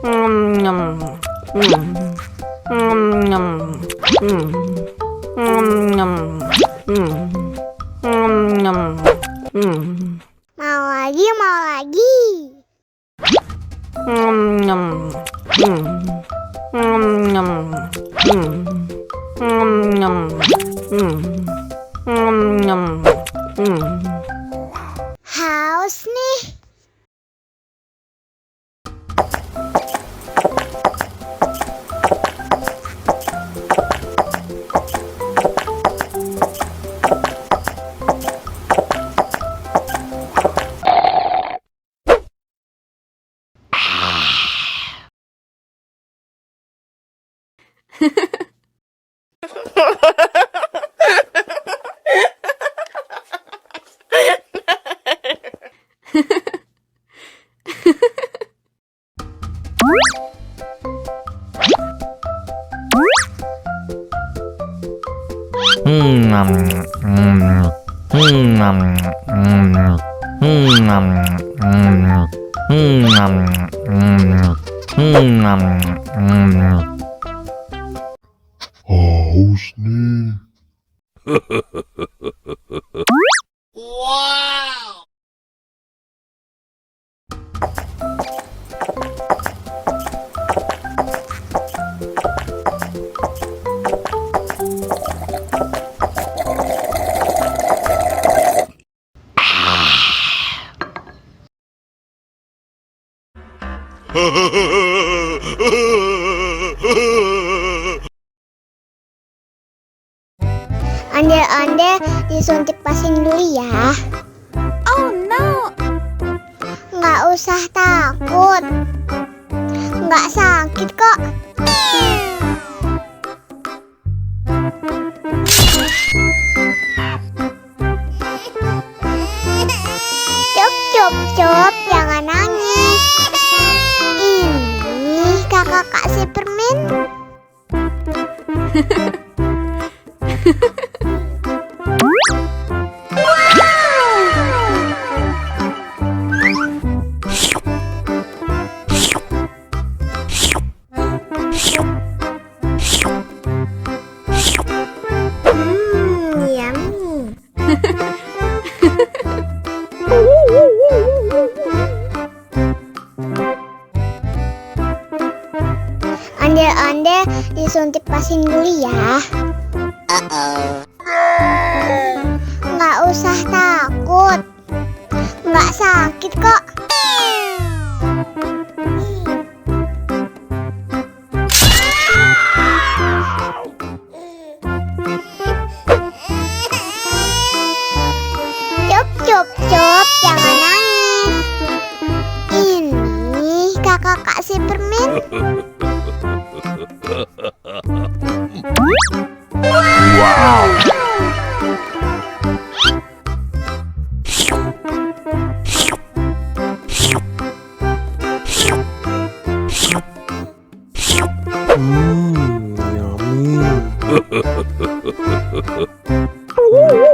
Mau lagi, mau lagi. Haus nih. Haus nih. Ondel-ondel disuntik vaksin dulu ya. Oh no. Nggak usah takut. Nggak sakit kok. Cup, cup, cup, jangan nangis. Ini kakak kasih permen. Yummy. Ondel-ondel disuntik vaksin dulu ya. Nggak usah takut. Nggak sakit kok. Cup, cup, cup, jangan nangis. Ini kakak kasih permen. Wow. Yummy.